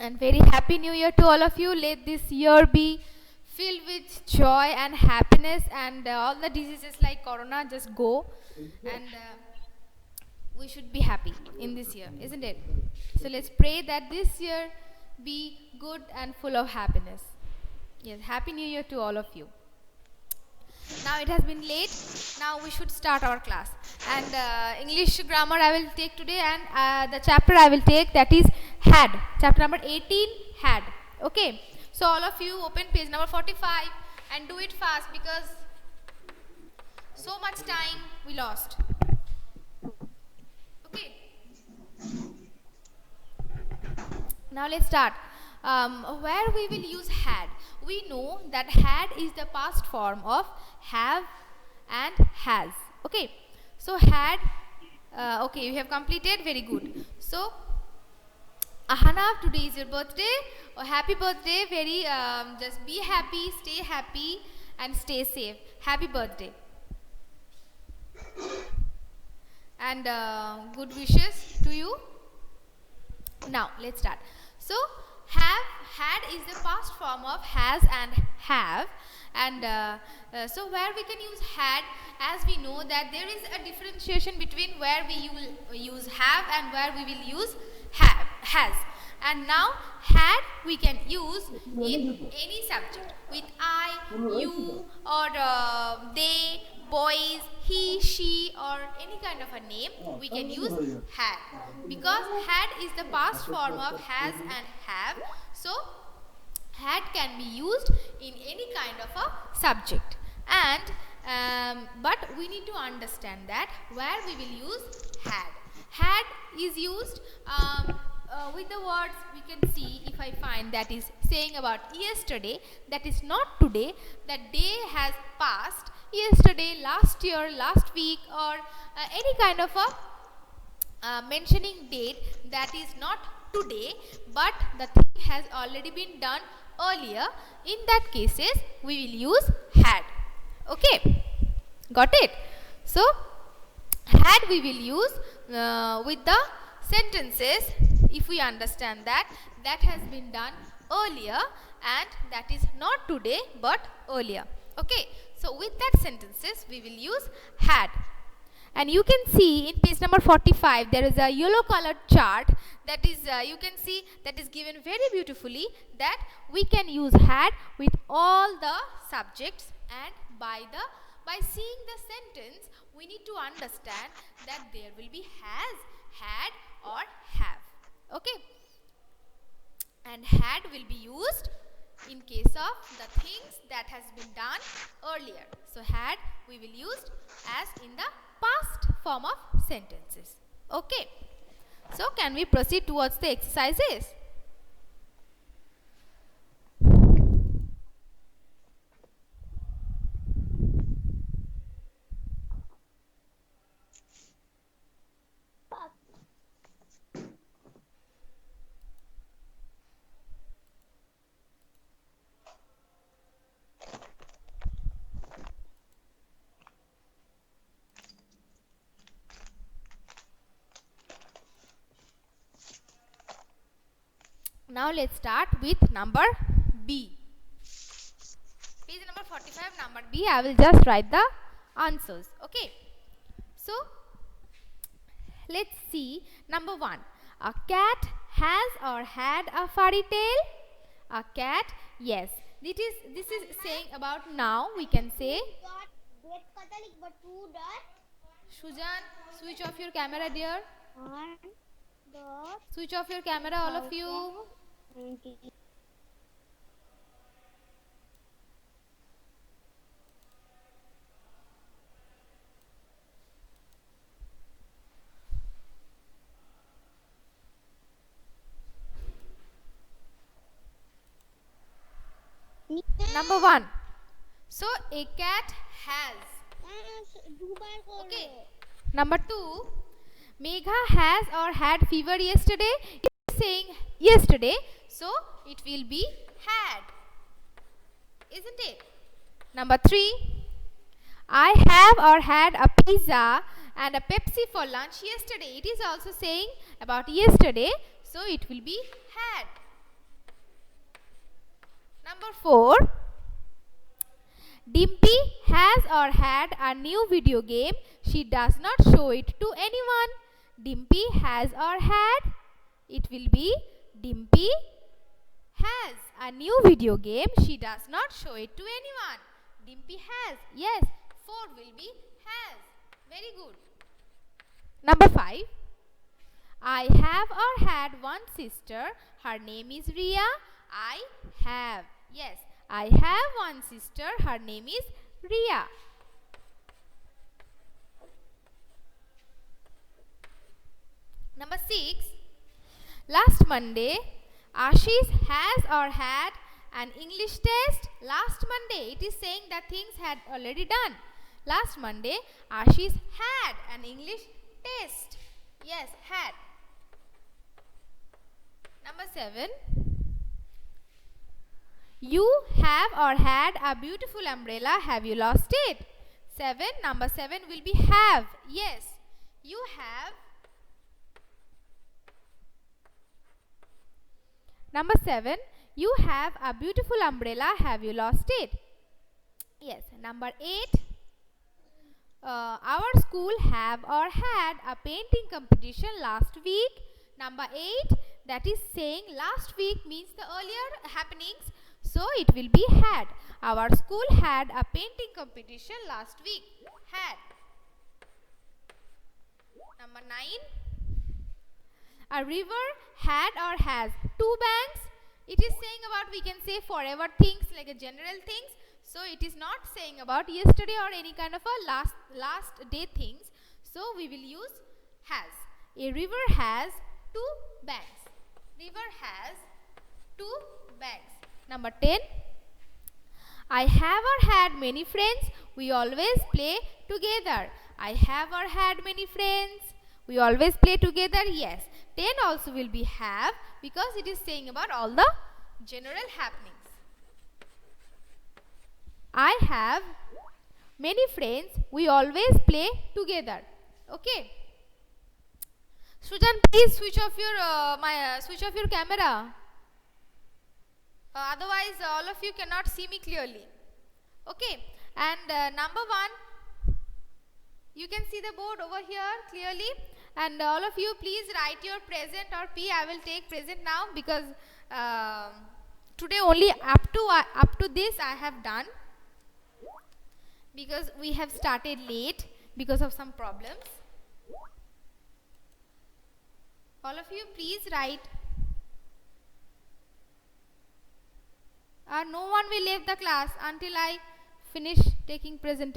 And very happy new year to all of you. Let this year be filled with joy and happiness, and all the diseases like corona just go, and we should be happy in this year, isn't it? So let's pray that this year be good and full of happiness. Yes, happy new year to all of you. Now it has been late. Now we should start our class. And English grammar I will take today, and the chapter I will take, that is had. Chapter number 18, had. Okay. So all of you open page number 45 and do it fast because so much time we lost. Okay. Now let's start. Where we will use had. We know that had is the past form of have and has. Okay. So had, okay, you have completed, very good. So Ahana, today is your birthday. Oh, happy birthday. Very just be happy, stay happy, and stay safe. Happy birthday. And good wishes to you. Now let's start. So had is the past form of has and have, and so where we can use had, as we know that there is a differentiation between where we will use have and where we will use has. And now had we can use in any subject with I, you, or they, boys, he, she, or any kind of a name. We can use had, because had is the past form of has and have. So had can be used in any kind of a subject, and but we need to understand that where we will use had is used with the words. We can see, if I find that is saying about yesterday, that is not today, that day has passed, yesterday, last year, last week, or any kind of a mentioning date that is not today, but the thing has already been done earlier. In that cases we will use had. Okay, got it? So had we will use with the sentences if we understand that that has been done earlier and that is not today but earlier. Okay, so with that sentences we will use had. And you can see in page number 45 there is a yellow colored chart that is you can see that is given very beautifully that we can use had with all the subjects, and by seeing the sentence we need to understand that there will be has, had, or have. Okay, and had will be used in case of the things that has been done earlier. So had we will use as in the past form of sentences. Okay, so can we proceed towards the exercises? Now let's start with number B. Page number 45, number B. I will just write the answers. Okay. So let's see. Number 1. A cat has or had a furry tail? A cat, yes. This is saying about now. We can say. Shujan, switch off your camera, dear. Switch off your camera, all of you. Number 1. So a cat has. Okay. Number 2. Megha has or had fever yesterday. It is saying yesterday, so it will be had, isn't it? Number 3. I have or had a pizza and a Pepsi for lunch yesterday. It is also saying about yesterday, so it will be had. Number 4. Dimpy has or had a new video game. She does not show it to anyone. Dimpy has or had. It will be Dimpy has a new video game. She does not show it to anyone. Dimpy has. Yes, 4 will be has. Very good. Number 5. I have or had one sister. Her name is Ria. I have. Yes, I have one sister. Her name is Ria. Number 6. Last Monday, Ashish has or had an English test. Last Monday, it is saying that things had already done. Last Monday, Ashish had an English test. Yes, had. Number 7. You have or had a beautiful umbrella. Have you lost it? 7. Number 7 will be have. Yes, you have. Number 7. You have a beautiful umbrella. Have you lost it? Yes. Number 8. Our school have or had a painting competition last week. Number 8. That is saying last week means the earlier happenings. So it will be had. Our school had a painting competition last week. Had. Number 9. A river had or has 2 banks. It is saying about, we can say forever things, like a general things. So it is not saying about yesterday or any kind of a last day things. So we will use has. A river has 2 banks. River has 2 banks. Number 10. I have or had many friends. We always play together. I have or had many friends. We always play together. Yes. 10 also will be have, because it is saying about all the general happenings. I have many friends. We always play together. Okay. Sujan, please switch off your camera. Otherwise, all of you cannot see me clearly. Okay. And number 1, you can see the board over here clearly. And all of you, please write your present or P. I will take present now, because today only up to this I have done, because we have started late because of some problems. All of you, please write. No one will leave the class until I finish taking present.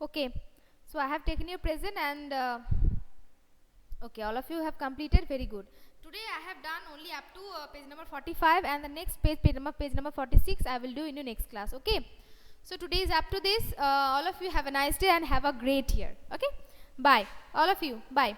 Okay, so I have taken your present, and Okay, all of you have completed. Very good. Today I have done only up to page number 45, and the next page number 46 I will do in your next class. Okay. So today is up to this. All of you have a nice day and have a great year. Okay. Bye. All of you. Bye.